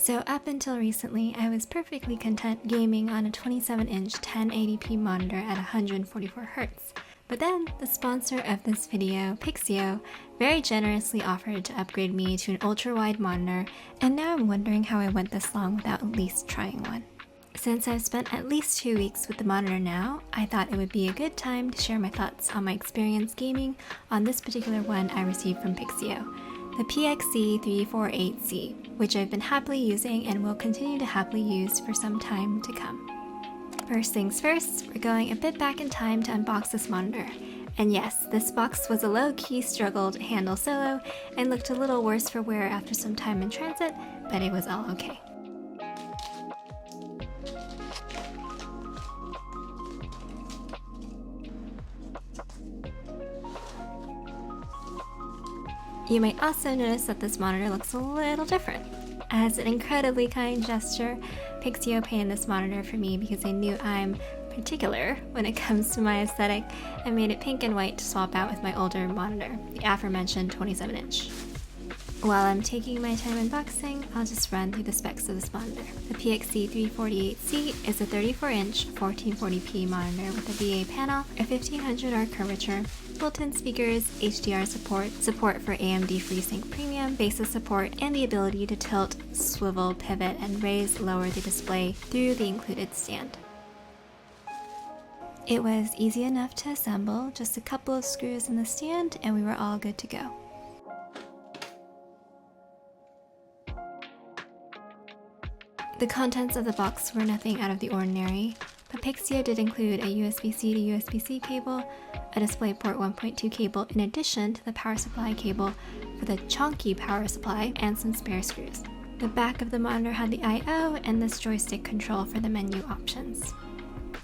So up until recently, I was perfectly content gaming on a 27-inch 1080p monitor at 144Hz. But then, the sponsor of this video, Pixio, very generously offered to upgrade me to an ultra-wide monitor, and now I'm wondering how I went this long without at least trying one. Since I've spent at least 2 weeks with the monitor now, I thought it would be a good time to share my thoughts on my experience gaming on this particular one I received from Pixio, the pxc348c, which I've been happily using and will continue to happily use for some time to come. First things first, we're going a bit back in time to unbox this monitor. And yes, this box was a low-key struggle to handle solo and looked a little worse for wear after some time in transit, but it was all okay. You might also notice that this monitor looks a little different. As an incredibly kind gesture, Pixio painted this monitor for me because they knew I'm particular when it comes to my aesthetic and made it pink and white to swap out with my older monitor, the aforementioned 27-inch. While I'm taking my time unboxing, I'll just run through the specs of this monitor. The pxc348c is a 34-inch 1440p monitor with a VA panel, a 1500R curvature, built-in speakers, HDR support for AMD FreeSync Premium, Basis support, and the ability to tilt, swivel, pivot, and lower the display through the included stand. It was easy enough to assemble, just a couple of screws in the stand, and we were all good to go. The contents of the box were nothing out of the ordinary, but Pixio did include a USB-C to USB-C cable, a DisplayPort 1.2 cable in addition to the power supply cable for the chunky power supply, and some spare screws. The back of the monitor had the I/O and this joystick control for the menu options.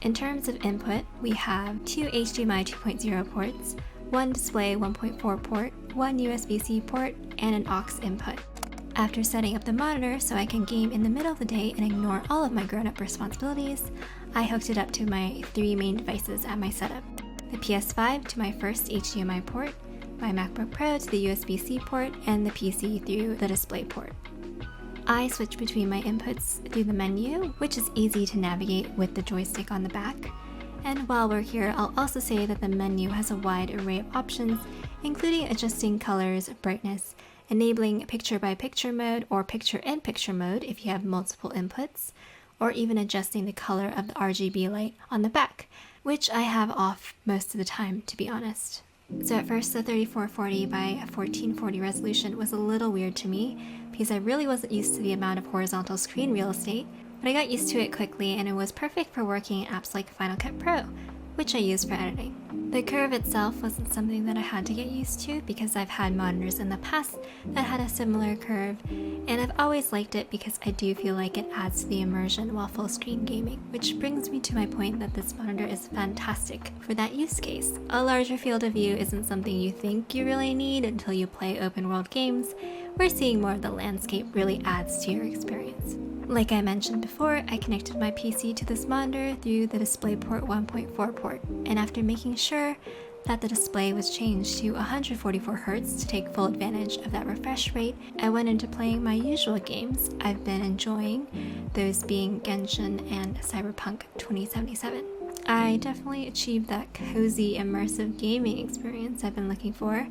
In terms of input, we have 2 HDMI 2.0 ports, 1 display 1.4 port, 1 USB-C port, and an aux input. After setting up the monitor so I can game in the middle of the day and ignore all of my grown-up responsibilities, I hooked it up to my 3 main devices at my setup. The PS5 to my first HDMI port, my MacBook Pro to the USB-C port, and the PC through the DisplayPort. I switch between my inputs through the menu, which is easy to navigate with the joystick on the back. And while we're here, I'll also say that the menu has a wide array of options, including adjusting colors, brightness, enabling picture-by-picture mode or picture-in-picture mode if you have multiple inputs, or even adjusting the color of the RGB light on the back, which I have off most of the time, to be honest. So at first, the 3440 by 1440 resolution was a little weird to me because I really wasn't used to the amount of horizontal screen real estate, but I got used to it quickly and it was perfect for working in apps like Final Cut Pro, which I use for editing. The curve itself wasn't something that I had to get used to because I've had monitors in the past that had a similar curve, and I've always liked it because I do feel like it adds to the immersion while full screen gaming, which brings me to my point that this monitor is fantastic for that use case. A larger field of view isn't something you think you really need until you play open world games, where seeing more of the landscape really adds to your experience. Like I mentioned before, I connected my PC to this monitor through the DisplayPort 1.4 port, and after making sure that the display was changed to 144Hz to take full advantage of that refresh rate, I went into playing my usual games I've been enjoying, those being Genshin and Cyberpunk 2077. I definitely achieved that cozy, immersive gaming experience I've been looking for.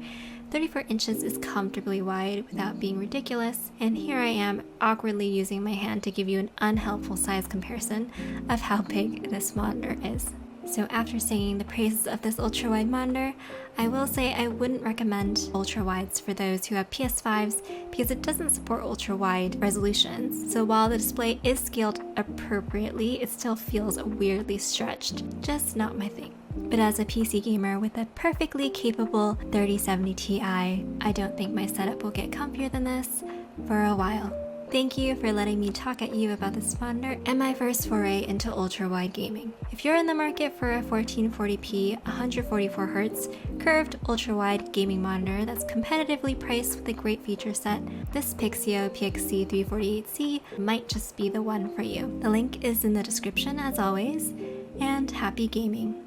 34 inches is comfortably wide without being ridiculous, and here I am awkwardly using my hand to give you an unhelpful size comparison of how big this monitor is. So after singing the praises of this ultra-wide monitor, I will say I wouldn't recommend ultra-wides for those who have PS5s because it doesn't support ultra-wide resolutions. So while the display is scaled appropriately, it still feels weirdly stretched. Just not my thing. But as a PC gamer with a perfectly capable 3070 Ti, I don't think my setup will get comfier than this for a while. Thank you for letting me talk at you about this monitor and my first foray into ultra-wide gaming. If you're in the market for a 1440p, 144Hz, curved ultra-wide gaming monitor that's competitively priced with a great feature set, this Pixio pxc348c might just be the one for you. The link is in the description as always, and happy gaming!